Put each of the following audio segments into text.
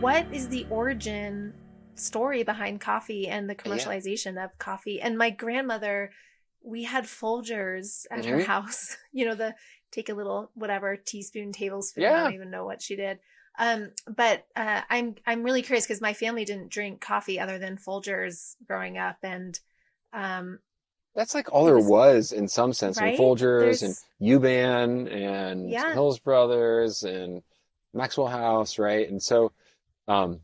what is the origin story behind coffee and the Yeah. commercialization of coffee? And my grandmother, we had Folgers at her Hmm. house. The take a little whatever teaspoon, tablespoon. I don't Yeah. even know what she did. But I'm really curious because my family didn't drink coffee other than Folgers growing up, and um, That's like all it there was was in some sense. I mean, right. Folgers and There's U-Bahn and yeah. Hills Brothers and Maxwell House, right? And so, um,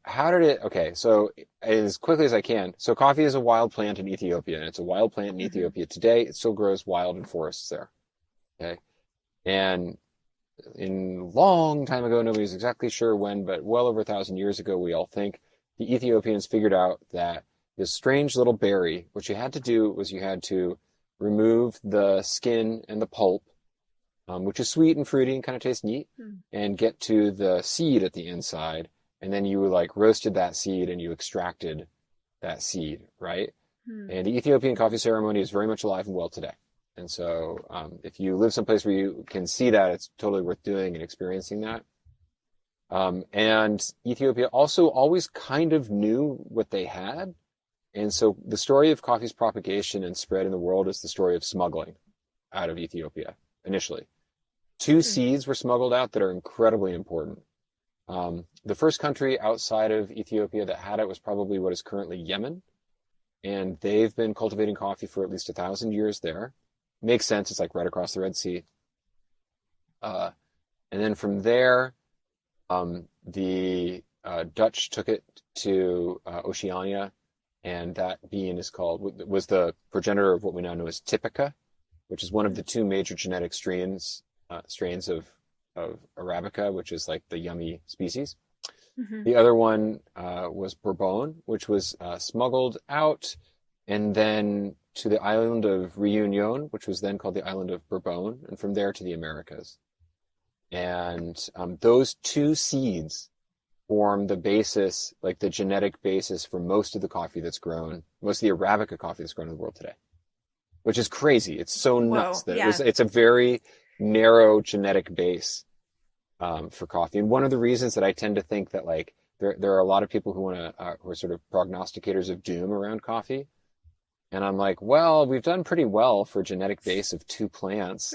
how did it? Okay, so as quickly as I can. So coffee is a wild plant in Ethiopia, and it's a wild plant in Hmm. Ethiopia today. It still grows wild in forests there. Okay, and in long time ago, nobody's exactly sure when, but well over 1,000 years ago, we all think the Ethiopians figured out that this strange little berry, what you had to do was you had to remove the skin and the pulp, which is sweet and fruity and kind of tastes neat, and get to the seed at the inside. And then you like roasted that seed and you extracted that seed, right? Hmm. And the Ethiopian coffee ceremony is very much alive and well today. And so, if you live someplace where you can see that, it's totally worth doing and experiencing that. And Ethiopia also always kind of knew what they had. And so the story of coffee's propagation and spread in the world is the story of smuggling out of Ethiopia initially. Two Hmm. seeds were smuggled out that are incredibly important. The first country outside of Ethiopia that had it was probably what is currently Yemen. And they've been cultivating coffee for at least 1,000 years there. Makes sense. It's like right across the Red Sea. Uh, and then from there, the Dutch took it to Oceania, and that bean was the progenitor of what we now know as Typica, which is one of the two major genetic strains of Arabica, which is like the yummy species. Hmm. The other one was Bourbon, which was smuggled out and then to the island of Reunion, which was then called the island of Bourbon, and from there to the Americas. And those two seeds form the basis, like the genetic basis for most of the coffee that's grown, most of the Arabica coffee that's grown in the world today, which is crazy. It's so nuts Whoa. that Yeah. it's a very narrow genetic base for coffee. And one of the reasons that I tend to think that like there are a lot of people who are sort of prognosticators of doom around coffee. And I'm like, well, we've done pretty well for a genetic base of two plants.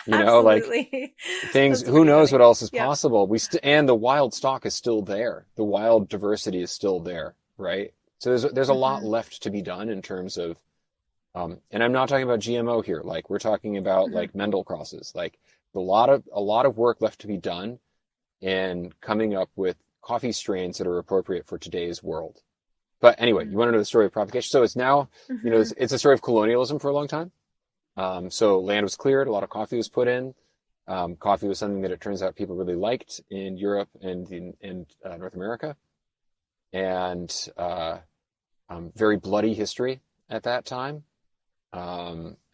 Like Absolutely. things, That's who pretty knows what funny. else is Yep. possible? And the wild stock is still there. The wild diversity is still there, right? So there's a lot Hmm. left to be done in terms of, and I'm not talking about GMO here. Like we're talking about Hmm. like Mendel crosses. Like a lot of work left to be done in coming up with coffee strains that are appropriate for today's world. But anyway, you want to know the story of propagation. So it's now, Hmm. it's a story of colonialism for a long time. So land was cleared, a lot of coffee was put in. Coffee was something that it turns out people really liked in Europe and in North America, and very bloody history at that time.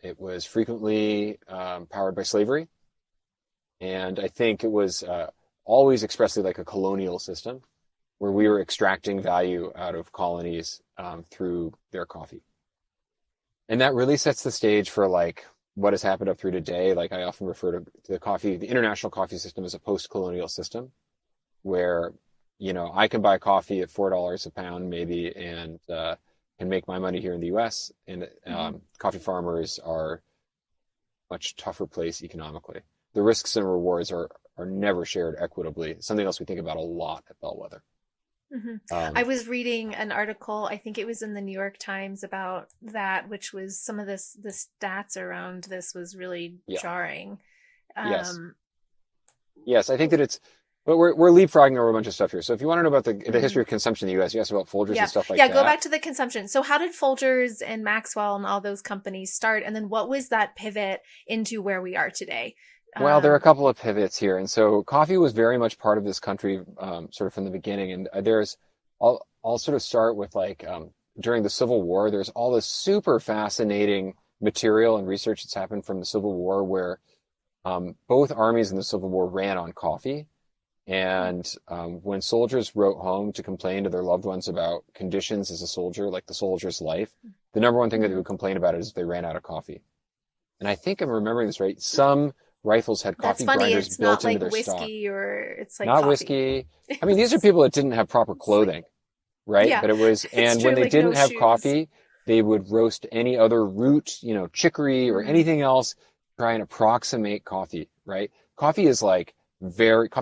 It was frequently powered by slavery, and I think it was always expressly like a colonial system where we were extracting value out of colonies through their coffee. And that really sets the stage for like what has happened up through today. Like I often refer to the international coffee system as a post-colonial system where, I can buy coffee at $4 a pound maybe and can make my money here in the US. And Hmm. coffee farmers are a much tougher place economically. The risks and rewards are never shared equitably. Something else we think about a lot at Bellwether. Hmm. I Um, was reading an article, I think it was in the New York Times about that, which was some of the stats around this was really yeah, jarring. yes. Um, Yes, I think that but we're leapfrogging over a bunch of stuff here. So if you want to know about the mhm. history of consumption in the U.S., you asked about Folgers and Yeah. stuff like Yeah. Go that. back to the consumption. So, how did Folgers and Maxwell and all those companies start? And then what was that pivot into where we are today? Well, there are a Um, couple of pivots here, and so coffee was very much part of this country, sort of from the beginning. And I'll sort of start with like during the Civil War. There's all this super fascinating material and research that's happened from the Civil War, where both armies in the Civil War ran on coffee. And when soldiers wrote home to complain to their loved ones about conditions as a soldier, like the soldier's life, the number one thing that they mhm. would complain about is if they ran out of coffee. And I think I'm remembering this right. Some rifles had That's coffee funny. grinders It's built not into like their stock. whiskey or it's like Not coffee. whiskey. I mean, these are people that didn't have proper It's like, clothing, right? yeah, But it was, it's and when true. they Like no didn't have shoes. coffee, they would roast any other root, chicory or Mm, anything else, try and approximate coffee, right? Coffee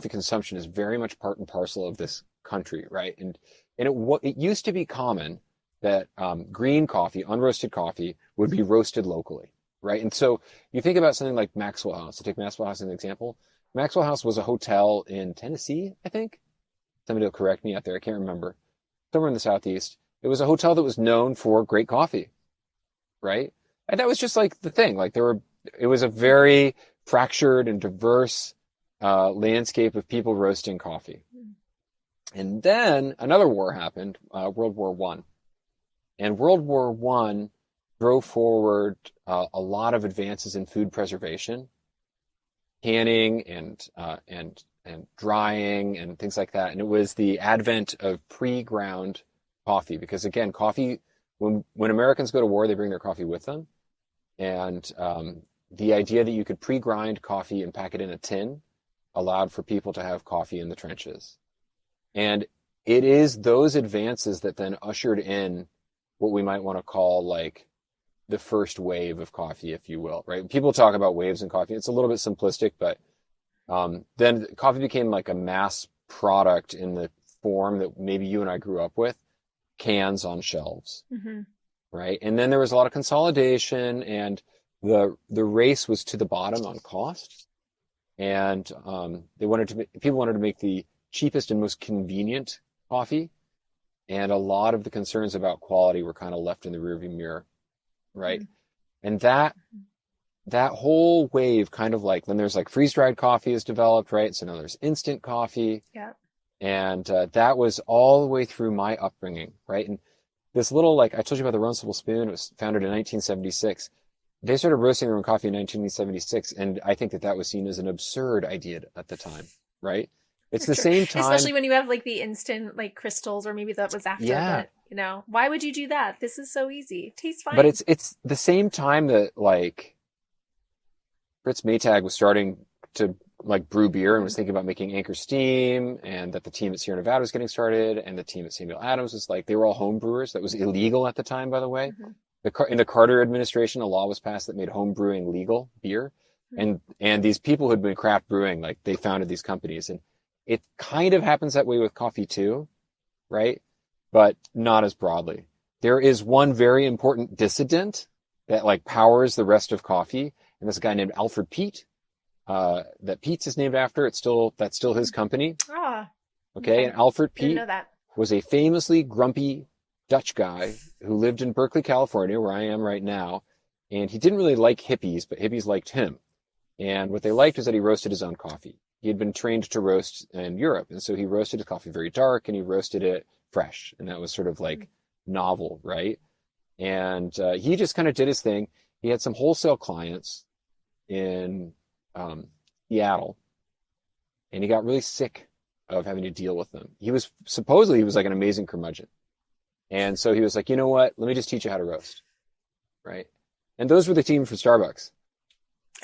consumption is very much part and parcel of this country, right? And it used to be common that green coffee, unroasted coffee, would be roasted locally, right? And so you think about something like Maxwell House. To take Maxwell House as an example, Maxwell House was a hotel in Tennessee, I think. Somebody will correct me out there. I can't remember. Somewhere in the Southeast. It was a hotel that was known for great coffee, right? And that was just like the thing. It was a very fractured and diverse landscape of people roasting coffee. And then another war happened, World War I. And World War I drove forward a lot of advances in food preservation, canning and drying and things like that. And it was the advent of pre-ground coffee, because again, coffee, when Americans go to war, they bring their coffee with them. And the idea that you could pre-grind coffee and pack it in a tin allowed for people to have coffee in the trenches. And it is those advances that then ushered in what we might want to call like the first wave of coffee, if you will, right? People talk about waves in coffee. It's a little bit simplistic, but then coffee became like a mass product in the form that maybe you and I grew up with, cans on shelves, right? And then there was a lot of consolidation, and the race was to the bottom on cost. And people wanted to make the cheapest and most convenient coffee, and a lot of the concerns about quality were kind of left in the rearview mirror, right? And that whole wave, kind of like, then there's like freeze-dried coffee is developed, right? So now there's instant coffee. Yeah. And that was all the way through my upbringing, right? And this little, like I told you about the Runcible Spoon, it was founded in 1976. They started roasting their own coffee in 1976, and I think that was seen as an absurd idea at the time, right? It's the same time. Especially when you have like the instant like crystals, or maybe that was after. Yeah. But why would you do that? This is so easy. It tastes fine. But it's the same time that like Fritz Maytag was starting to like brew beer and was thinking about making Anchor Steam, and that the team at Sierra Nevada was getting started, and the team at Samuel Adams was like, they were all home brewers. That was illegal at the time, by the way. In the Carter administration, a law was passed that made home brewing legal, beer. And these people who had been craft brewing, like they founded these companies. And it kind of happens that way with coffee too, right? But not as broadly. There is one very important dissident that like powers the rest of coffee. And that's a guy named Alfred Pete, that Pete's is named after. That's still his company. Okay. And Alfred Pete was a famously grumpy Dutch guy who lived in Berkeley, California, where I am right now. And he didn't really like hippies, but hippies liked him. And what they liked was that he roasted his own coffee. He had been trained to roast in Europe. And so he roasted his coffee very dark, and he roasted it fresh. And that was sort of like novel, right? And he just kind of did his thing. He had some wholesale clients in Seattle, and he got really sick of having to deal with them. He was like an amazing curmudgeon. And so he was like, you know what? Let me just teach you how to roast, right? And those were the team for Starbucks.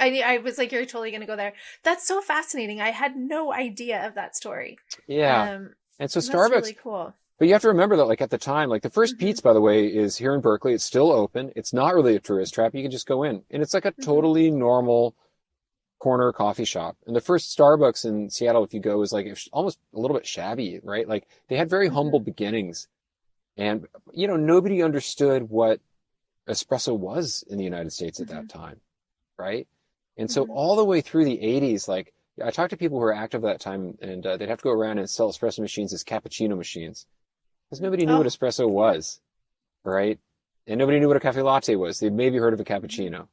I was like, you're totally going to go there. That's so fascinating. I had no idea of that story. Yeah. And so that's Starbucks, really cool. But you have to remember that like at the time, like the first Pete's, by the way, is here in Berkeley. It's still open. It's not really a tourist trap. You can just go in, and it's like a totally normal corner coffee shop. And the first Starbucks in Seattle, if you go, is like almost a little bit shabby, right? Like they had very humble beginnings. And, nobody understood what espresso was in the United States at that time, right? And so all the way through the 80s, like I talked to people who were active at that time, and they'd have to go around and sell espresso machines as cappuccino machines, because nobody knew what espresso was, right? And nobody knew what a cafe latte was. They'd maybe heard of a cappuccino,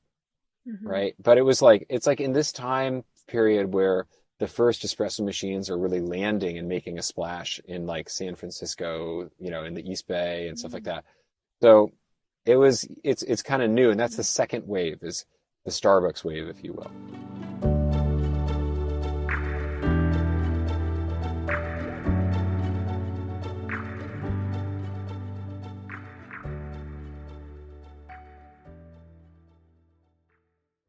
right? But it's like in this time period where the first espresso machines are really landing and making a splash in like San Francisco, in the East Bay and stuff like that. So it's kind of new. And that's the second wave, is the Starbucks wave, if you will.